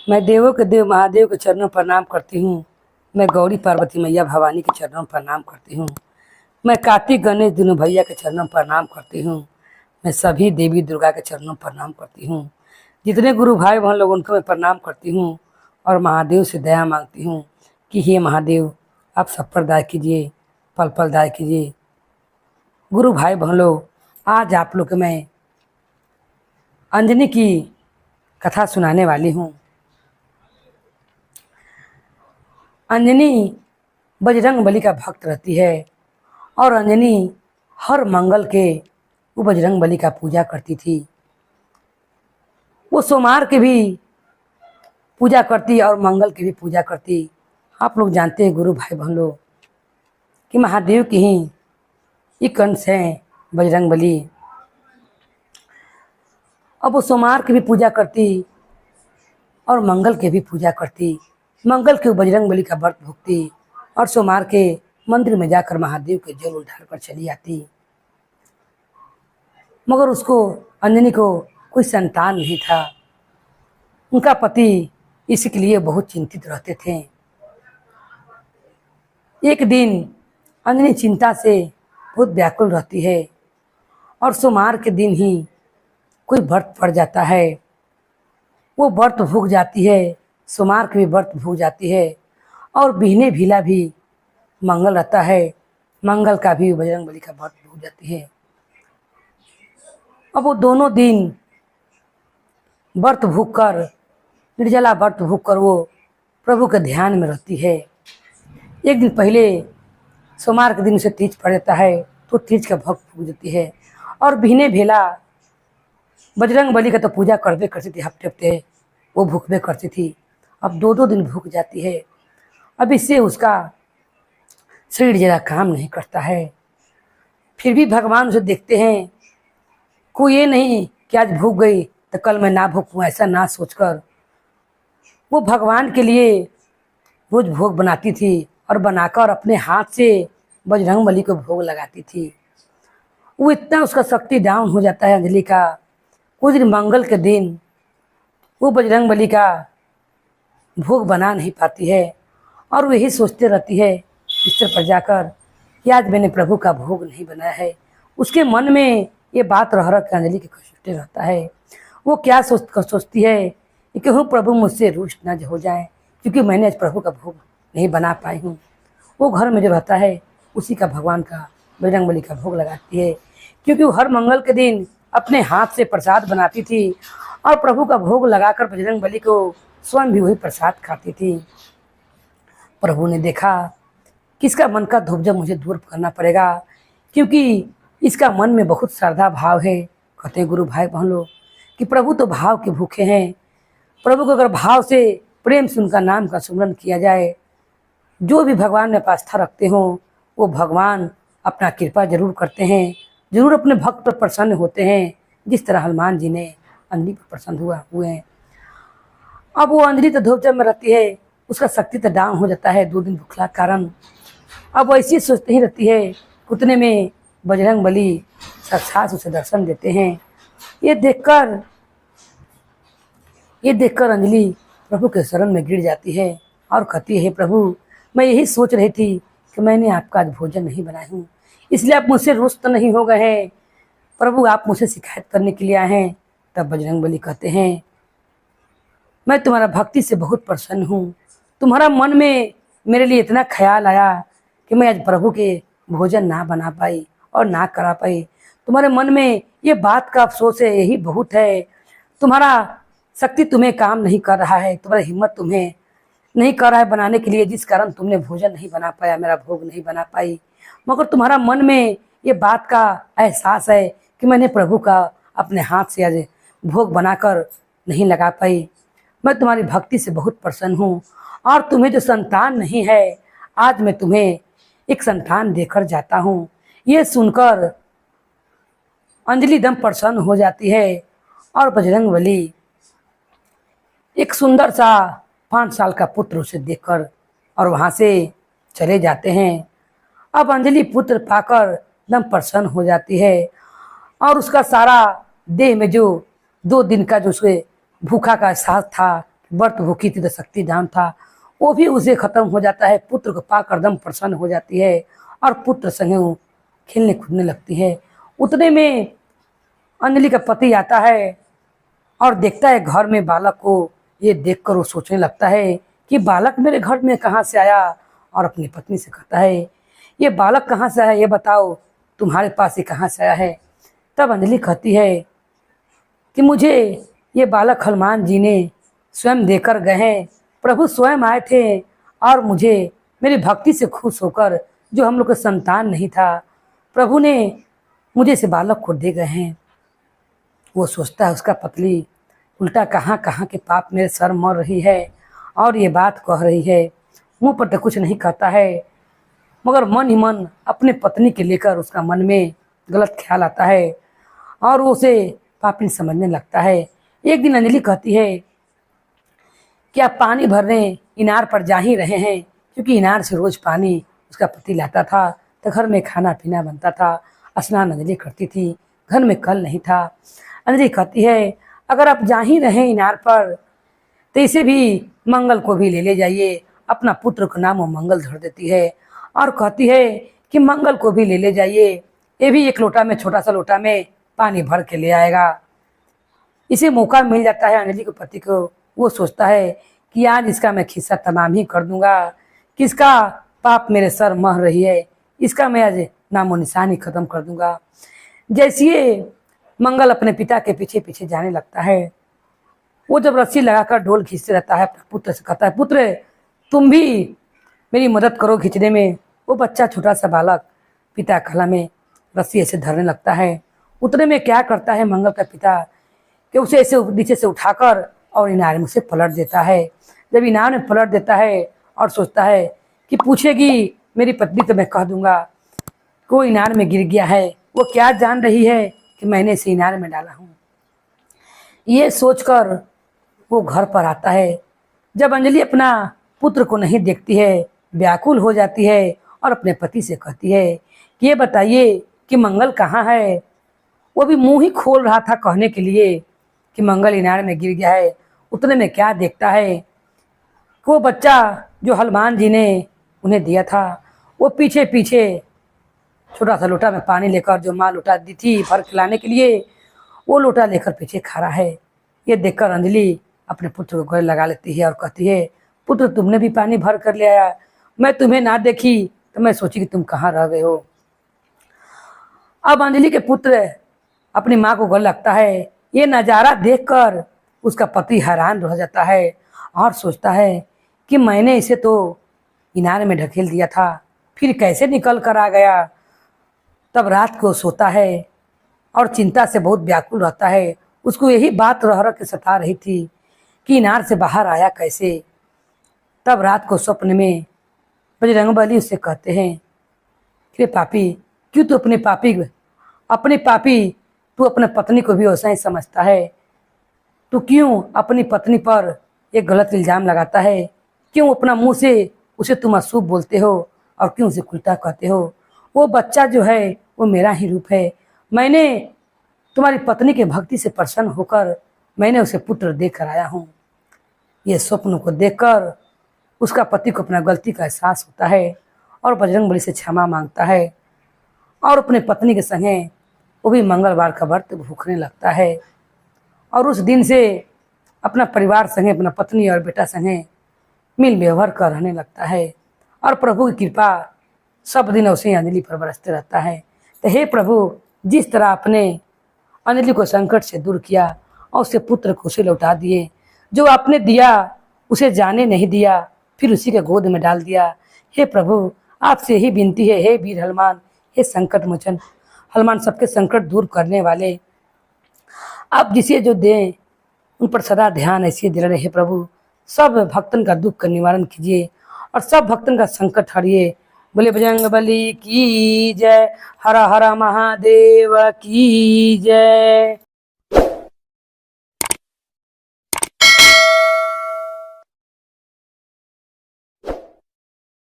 मैं देवों के देव महादेव के चरणों पर प्रणाम करती हूँ। मैं गौरी पार्वती मैया भवानी के चरणों पर प्रणाम करती हूँ। मैं कार्तिक गणेश दिनों भैया के चरणों पर प्रणाम करती हूँ। मैं सभी देवी दुर्गा के चरणों पर प्रणाम करती हूँ। जितने गुरु भाई बहन लोग उनको मैं प्रणाम करती हूँ और महादेव से दया मांगती हूँ कि हे महादेव आप सब पर दया कीजिए, पल पल दया कीजिए। गुरु भाई बहन लोग, आज आप लोग को मैं अंजनी की कथा सुनाने वाली हूँ। अंजनी बजरंग बली का भक्त रहती है और अंजनी हर मंगल के वो बजरंग बली का पूजा करती थी। वो सोमवार के भी पूजा करती और मंगल की भी पूजा करती। आप लोग जानते हैं गुरु भाई बहन लोग कि महादेव की ही एक अंश हैं बजरंग बली। अब वो सोमवार की भी पूजा करती और मंगल के भी पूजा करती। मंगल के बजरंग बली का व्रत भुगती और सोमवार के मंदिर में जाकर महादेव के जल उठार कर चली आती। मगर उसको अंजनी को कोई संतान नहीं था। उनका पति इसके लिए बहुत चिंतित रहते थे। एक दिन अंजनी चिंता से बहुत व्याकुल रहती है और सोमवार के दिन ही कोई व्रत पड़ जाता है। वो व्रत भूख जाती है, सोमवार के भी व्रत भूख जाती है और बिहने भीला भी मंगल रहता है, मंगल का भी बजरंग बली का व्रत भूख जाती है। अब वो दोनों दिन व्रत भूख कर, निर्जला व्रत भूख कर वो प्रभु के ध्यान में रहती है। एक दिन पहले सोमवार के दिन उसे तीज पड़ जाता है तो तीज का भक्त भूख जाती है और बिहने भेला बजरंग बली का तो पूजा करबे करती थी, हफ्ते हफ्ते वो भूखबे करती थी। अब दो दो दिन भूख जाती है। अब इससे उसका शरीर जरा काम नहीं करता है। फिर भी भगवान उसे देखते हैं। कोई ये नहीं कि आज भूख गई तो कल मैं ना भूखूँ, ऐसा ना सोचकर वो भगवान के लिए रोज भोग बनाती थी और बनाकर अपने हाथ से बजरंग बली को भोग लगाती थी। वो इतना उसका शक्ति डाउन हो जाता है अंजलि का। कुछ दिन मंगल के दिन वो बजरंग बली का भोग बना नहीं पाती है और वो यही सोचते रहती है बिस्तर पर जाकर कि आज मैंने प्रभु का भोग नहीं बनाया है। उसके मन में ये बात रह के अंजलि के सोचते रहता है। वो क्या सोचती है कि कहूँ प्रभु मुझसे रुष्ट न हो जाए क्योंकि मैंने आज प्रभु का भोग नहीं बना पाई हूँ। वो घर में जो रहता है उसी का भगवान का बजरंग बली का भोग लगाती है क्योंकि वो हर मंगल के दिन अपने हाथ से प्रसाद बनाती थी और प्रभु का भोग लगाकर बजरंग बली को स्वयं भी वही प्रसाद खाती थी। प्रभु ने देखा कि इसका मन का धुपजम मुझे दूर करना पड़ेगा क्योंकि इसका मन में बहुत श्रद्धा भाव है। कहते हैं गुरु भाई बहन लोग कि प्रभु तो भाव के भूखे हैं। प्रभु को अगर भाव से प्रेम से उनका नाम का सुमरन किया जाए, जो भी भगवान में आस्था रखते हो वो भगवान अपना कृपा जरूर करते हैं, जरूर अपने भक्त पर प्रसन्न होते हैं, जिस तरह हनुमान जी ने अंजलि पर प्रसन्न हुए हैं। अब वो अंजलि तो धूपजम में रहती है, उसका शक्ति तो डाउन हो जाता है 2 दिन भूखला कारण। अब वो ऐसी सोचती ही रहती है। उतने में बजरंग बली साक्षात उसे दर्शन देते हैं। ये देखकर अंजलि प्रभु के शरण में गिर जाती है और कहती है, प्रभु मैं यही सोच रही थी कि मैंने आपका आज भोजन नहीं बनाया हूँ, इसलिए आप मुझसे रुष्ट नहीं हो गए हैं। प्रभु आप मुझसे शिकायत करने के लिए आए हैं। तब बजरंग बली कहते हैं, मैं तुम्हारा भक्ति से बहुत प्रसन्न हूँ। तुम्हारा मन में मेरे लिए इतना ख्याल आया कि मैं आज प्रभु के भोजन ना बना पाई और ना करा पाई। तुम्हारे मन में ये बात का अफसोस है, यही बहुत है। तुम्हारा शक्ति तुम्हें काम नहीं कर रहा है, तुम्हारी हिम्मत तुम्हें नहीं कर रहा है बनाने के लिए, जिस कारण तुमने भोजन नहीं बना पाया, मेरा भोग नहीं बना पाई। मगर तुम्हारा मन में ये बात का एहसास है कि मैंने प्रभु का अपने हाथ से आज भोग बनाकर नहीं लगा पाई। मैं तुम्हारी भक्ति से बहुत प्रसन्न हूँ और तुम्हें जो संतान नहीं है, आज मैं तुम्हें एक संतान देकर जाता हूँ। ये सुनकर अंजलि दम प्रसन्न हो जाती है और बजरंग बली एक सुंदर सा 5 साल का पुत्र उसे देखकर और वहाँ से चले जाते हैं। अब अंजलि पुत्र पाकर एकदम प्रसन्न हो जाती है और उसका सारा देह में जो 2 दिन का जो उसके भूखा का एहसास था, व्रत भूखी थी तो शक्ति दान था, वो भी उसे खत्म हो जाता है। पुत्र को पाकर दम प्रसन्न हो जाती है और पुत्र संगे वो खेलने कूदने लगती है। उतने में अंजलि का पति आता है और देखता है घर में बालक को। ये देखकर वो सोचने लगता है कि बालक मेरे घर में कहाँ से आया, और अपनी पत्नी से कहता है ये बालक कहाँ से आया, ये बताओ तुम्हारे पास ये कहाँ से आया है। तब अंजलि कहती है कि मुझे ये बालक हनुमान जी ने स्वयं देकर गए हैं। प्रभु स्वयं आए थे और मुझे मेरी भक्ति से खुश होकर, जो हम लोग का संतान नहीं था, प्रभु ने मुझे इस बालक को दे गए हैं। वो सोचता है उसका पतली उल्टा कहाँ कहाँ के पाप मेरे सर मर रही है और ये बात कह रही है। मुंह पर तो कुछ नहीं कहता है, मगर मन ही मन अपने पत्नी के लेकर उसका मन में गलत ख्याल आता है और वो उसे पापिन समझने लगता है। एक दिन अंजलि कहती है कि आप पानी भरने इनार पर जा ही रहे हैं, क्योंकि इनार से रोज पानी उसका पति लाता था, तो घर में खाना पीना बनता था, स्नान अंजलि करती थी, घर में कल नहीं था। अंजलि कहती है अगर आप जा ही रहे इनार पर तो इसे भी मंगल को भी ले जाइए। अपना पुत्र का नाम वो मंगल धर देती है और कहती है कि मंगल को भी ले जाइए, ये भी एक लोटा में, छोटा सा लोटा में पानी भर के ले आएगा। इसे मौका मिल जाता है अंजलि के पति को। वो सोचता है कि आज इसका मैं खिस्सा तमाम ही कर दूंगा, किसका पाप मेरे सर मह रही है, इसका मैं आज नामो निशान ही खत्म कर दूंगा। जैसे ये मंगल अपने पिता के पीछे पीछे जाने लगता है, वो जब रस्सी लगाकर ढोल खींचते रहता है, अपने पुत्र से कहता है पुत्र तुम भी मेरी मदद करो खींचने में। वो बच्चा छोटा सा बालक पिता कला में रस्सी ऐसे धरने लगता है। उतने में क्या करता है मंगल का पिता कि उसे ऐसे नीचे से उठाकर और इनार में उसे पलट देता है। जब इनार में पलट देता है और सोचता है कि पूछेगी मेरी पत्नी तो मैं कह दूंगा कि वो इनार में गिर गया है, वो क्या जान रही है कि मैंने इसे इनार में डाला हूँ। ये सोचकर वो घर पर आता है। जब अंजलि अपना पुत्र को नहीं देखती है, व्याकुल हो जाती है और अपने पति से कहती है कि ये बताइए कि मंगल कहाँ है। वो भी मुंह ही खोल रहा था कहने के लिए कि मंगल इनार में गिर गया है। उतने में क्या देखता है कि वो बच्चा जो हनुमान जी ने उन्हें दिया था, वो पीछे पीछे छोटा सा लोटा में पानी लेकर, जो माँ लोटा दी थी भर खिलाने के लिए, वो लोटा लेकर पीछे खड़ा है। ये देखकर अंजलि अपने पुत्र को गले लगा लेती है और कहती है पुत्र तुमने भी पानी भर कर ले आया, मैं तुम्हें ना देखी तो मैं सोची कि तुम कहाँ रह गए हो। अब अंजलि के पुत्र अपनी माँ को गले लगता है। ये नज़ारा देखकर उसका पति हैरान रह जाता है और सोचता है कि मैंने इसे तो इनार में ढकेल दिया था, फिर कैसे निकल कर आ गया। तब रात को सोता है और चिंता से बहुत व्याकुल रहता है। उसको यही बात रह रह के सता रही थी कि इनार से बाहर आया कैसे। तब रात को स्वप्न में बजरंगबली उससे कहते हैं कि पापी, क्यों तू अपने पापी तू अपने पत्नी को भी वैसा ही समझता है। तू क्यों अपनी पत्नी पर एक गलत इल्ज़ाम लगाता है, क्यों अपना मुंह से उसे तुम अशुभ बोलते हो और क्यों उसे उल्टा कहते हो। वो बच्चा जो है वो मेरा ही रूप है। मैंने तुम्हारी पत्नी के भक्ति से प्रसन्न होकर मैंने उसे पुत्र देकर आया हूँ। ये स्वप्न को देखकर उसका पति को अपना गलती का एहसास होता है और बजरंगबली से क्षमा मांगता है और अपने पत्नी के संगे वो भी मंगलवार का व्रत भूखने लगता है। और उस दिन से अपना परिवार संगे, अपना पत्नी और बेटा संगे मिल व्यवहार कर रहने लगता है और प्रभु की कृपा सब दिन उसे अंजलि पर बरसते रहता है। तो हे प्रभु, जिस तरह आपने अंजलि को संकट से दूर किया और उसके पुत्र को उसे लौटा दिए, जो आपने दिया उसे जाने नहीं दिया, फिर उसी के गोद में डाल दिया। हे प्रभु, आपसे यही विनती है, हे वीर हनुमान, हे संकट मोचन हनुमान, सबके संकट दूर करने वाले, आप जिसे जो दें उन पर सदा ध्यान ऐसे दे रहे। हे प्रभु, सब भक्तन का दुख का निवारण कीजिए और सब भक्तन का संकट हरिए। बोले बजरंगबली की जय, हर हर महादेव की जय।